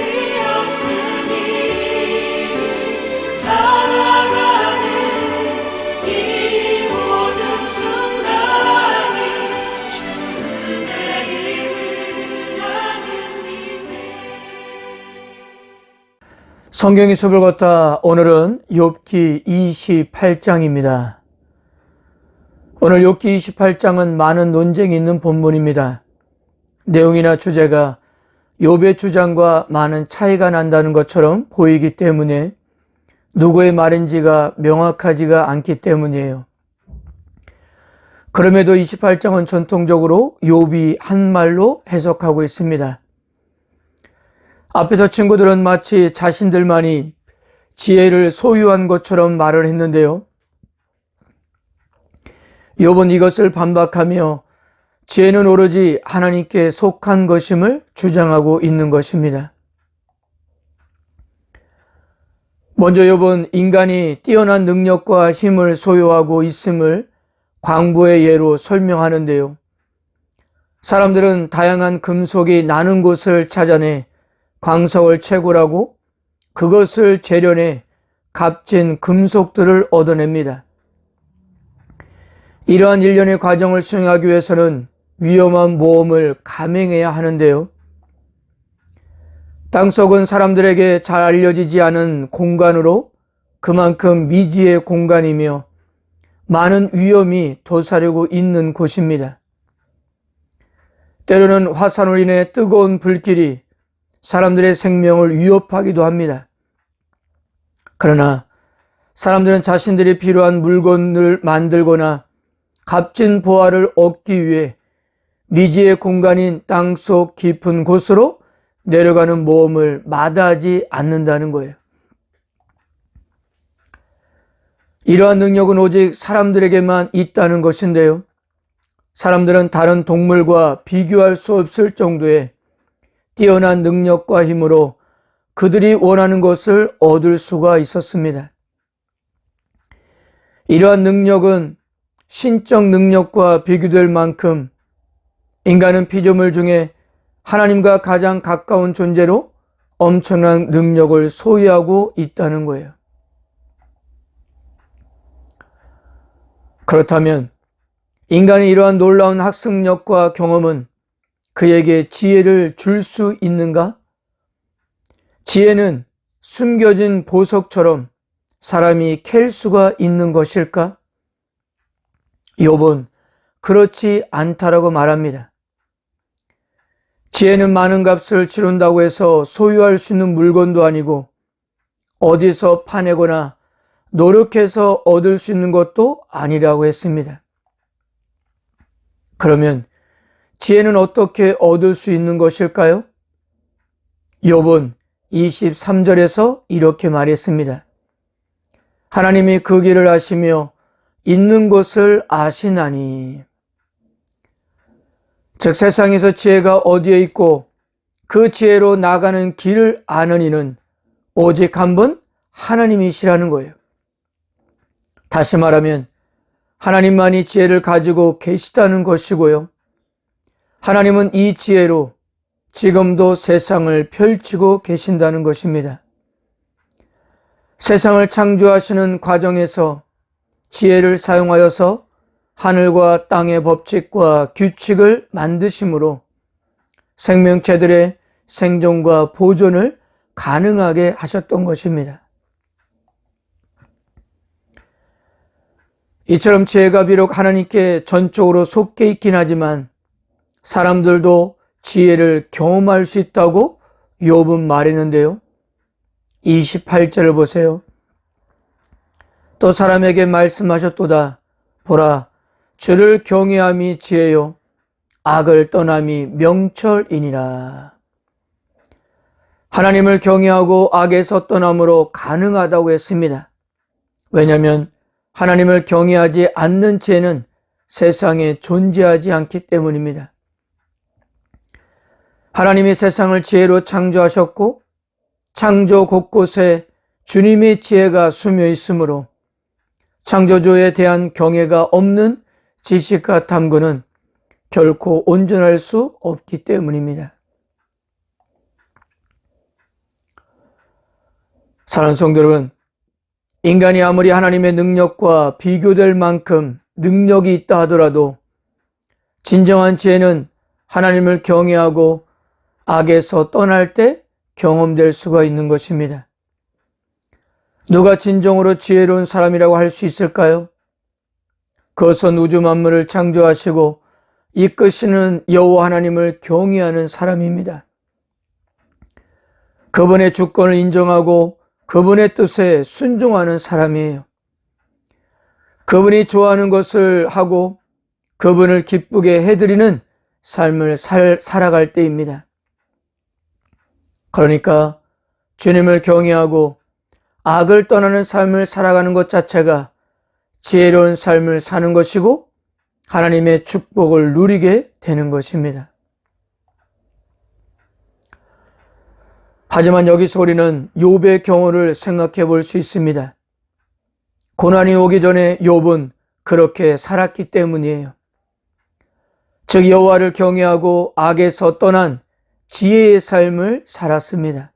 없으니 살아가는 이 모든 순간이 주 은혜임을 나는 믿네. 성경의 숲을 걷다. 오늘은 욥기 28장입니다. 오늘 욥기 28장은 많은 논쟁이 있는 본문입니다. 내용이나 주제가 욥의 주장과 많은 차이가 난다는 것처럼 보이기 때문에 누구의 말인지가 명확하지가 않기 때문이에요. 그럼에도 28장은 전통적으로 욥이 한 말로 해석하고 있습니다. 앞에서 친구들은 마치 자신들만이 지혜를 소유한 것처럼 말을 했는데요. 욥은 이것을 반박하며 지혜는 오로지 하나님께 속한 것임을 주장하고 있는 것입니다. 먼저 욥은 인간이 뛰어난 능력과 힘을 소유하고 있음을 광부의 예로 설명하는데요. 사람들은 다양한 금속이 나는 곳을 찾아내 광석을 채굴하고 그것을 재련해 값진 금속들을 얻어냅니다. 이러한 일련의 과정을 수행하기 위해서는 위험한 모험을 감행해야 하는데요. 땅속은 사람들에게 잘 알려지지 않은 공간으로 그만큼 미지의 공간이며 많은 위험이 도사리고 있는 곳입니다. 때로는 화산으로 인해 뜨거운 불길이 사람들의 생명을 위협하기도 합니다. 그러나 사람들은 자신들이 필요한 물건을 만들거나 값진 보화를 얻기 위해 미지의 공간인 땅속 깊은 곳으로 내려가는 모험을 마다하지 않는다는 거예요. 이러한 능력은 오직 사람들에게만 있다는 것인데요. 사람들은 다른 동물과 비교할 수 없을 정도의 뛰어난 능력과 힘으로 그들이 원하는 것을 얻을 수가 있었습니다. 이러한 능력은 신적 능력과 비교될 만큼 인간은 피조물 중에 하나님과 가장 가까운 존재로 엄청난 능력을 소유하고 있다는 거예요. 그렇다면 인간이 이러한 놀라운 학습력과 경험은 그에게 지혜를 줄 수 있는가? 지혜는 숨겨진 보석처럼 사람이 캘 수가 있는 것일까? 욥은 그렇지 않다라고 말합니다. 지혜는 많은 값을 치른다고 해서 소유할 수 있는 물건도 아니고 어디서 파내거나 노력해서 얻을 수 있는 것도 아니라고 했습니다. 그러면 지혜는 어떻게 얻을 수 있는 것일까요? 욥은 23절에서 이렇게 말했습니다. 하나님이 그 길을 아시며 있는 곳을 아시나니. 즉 세상에서 지혜가 어디에 있고 그 지혜로 나가는 길을 아는 이는 오직 한 분 하나님이시라는 거예요. 다시 말하면 하나님만이 지혜를 가지고 계시다는 것이고요. 하나님은 이 지혜로 지금도 세상을 펼치고 계신다는 것입니다. 세상을 창조하시는 과정에서 지혜를 사용하여서 하늘과 땅의 법칙과 규칙을 만드심으로 생명체들의 생존과 보존을 가능하게 하셨던 것입니다. 이처럼 지혜가 비록 하나님께 전적으로 속해 있긴 하지만 사람들도 지혜를 경험할 수 있다고 욥은 말했는데요. 28절을 보세요. 또 사람에게 말씀하셨도다. 보라, 주를 경외함이 지혜요 악을 떠남이 명철이니라. 하나님을 경외하고 악에서 떠남으로 가능하다고 했습니다. 왜냐하면 하나님을 경외하지 않는 지혜는 세상에 존재하지 않기 때문입니다. 하나님이 세상을 지혜로 창조하셨고 창조 곳곳에 주님의 지혜가 스며 있으므로 창조주에 대한 경외가 없는 지식과 탐구는 결코 온전할 수 없기 때문입니다. 사랑하는 성도 여러분, 인간이 아무리 하나님의 능력과 비교될 만큼 능력이 있다 하더라도 진정한 지혜는 하나님을 경외하고 악에서 떠날 때 경험될 수가 있는 것입니다. 누가 진정으로 지혜로운 사람이라고 할 수 있을까요? 그것은 우주 만물을 창조하시고 이끄시는 여호와 하나님을 경외하는 사람입니다. 그분의 주권을 인정하고 그분의 뜻에 순종하는 사람이에요. 그분이 좋아하는 것을 하고 그분을 기쁘게 해드리는 삶을 살아갈 때입니다. 그러니까 주님을 경외하고 악을 떠나는 삶을 살아가는 것 자체가 지혜로운 삶을 사는 것이고 하나님의 축복을 누리게 되는 것입니다. 하지만 여기서 우리는 욥의 경우를 생각해 볼 수 있습니다. 고난이 오기 전에 욥은 그렇게 살았기 때문이에요. 즉 여호와를 경외하고 악에서 떠난 지혜의 삶을 살았습니다.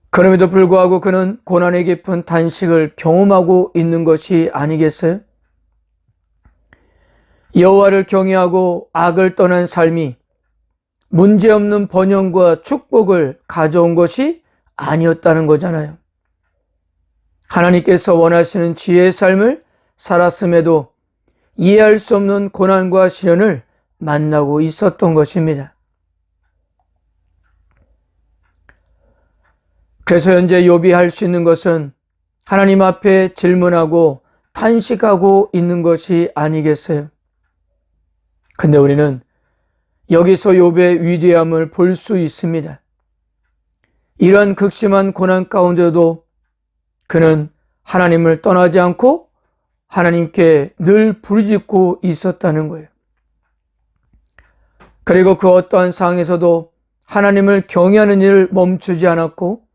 그럼에도 불구하고 그는 고난의 깊은 단식을 경험하고 있는 것이 아니겠어요? 여호와를 경외하고 악을 떠난 삶이 문제없는 번영과 축복을 가져온 것이 아니었다는 거잖아요. 하나님께서 원하시는 지혜의 삶을 살았음에도 이해할 수 없는 고난과 시련을 만나고 있었던 것입니다. 그래서 현재 욥이 할 수 있는 것은 하나님 앞에 질문하고 탄식하고 있는 것이 아니겠어요? 근데 우리는 여기서 욥의 위대함을 볼 수 있습니다. 이러한 극심한 고난 가운데도 그는 하나님을 떠나지 않고 하나님께 늘 부르짖고 있었다는 거예요. 그리고 그 어떠한 상황에서도 하나님을 경외하는 일을 멈추지 않았고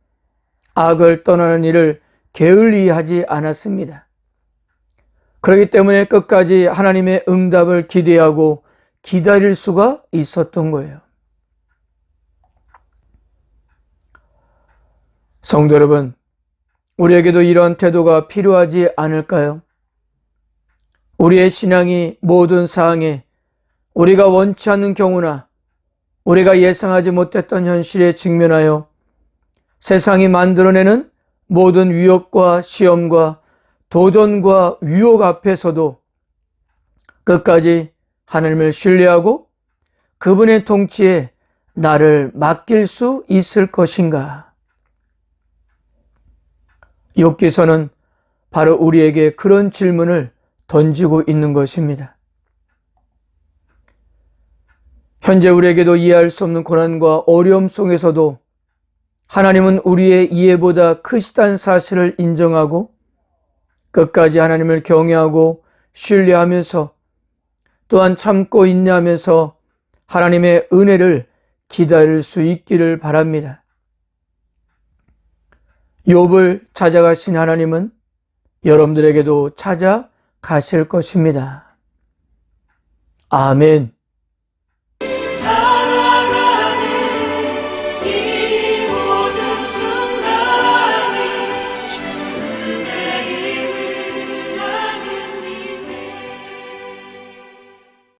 악을 떠나는 일을 게을리하지 않았습니다. 그렇기 때문에 끝까지 하나님의 응답을 기대하고 기다릴 수가 있었던 거예요. 성도 여러분, 우리에게도 이런 태도가 필요하지 않을까요? 우리의 신앙이 모든 사항에 우리가 원치 않는 경우나 우리가 예상하지 못했던 현실에 직면하여 세상이 만들어내는 모든 위협과 시험과 도전과 유혹 앞에서도 끝까지 하나님을 신뢰하고 그분의 통치에 나를 맡길 수 있을 것인가? 욥기서는 바로 우리에게 그런 질문을 던지고 있는 것입니다. 현재 우리에게도 이해할 수 없는 고난과 어려움 속에서도 하나님은 우리의 이해보다 크시다는 사실을 인정하고 끝까지 하나님을 경외하고 신뢰하면서 또한 참고 인내하면서 하나님의 은혜를 기다릴 수 있기를 바랍니다. 욥을 찾아가신 하나님은 여러분들에게도 찾아가실 것입니다. 아멘.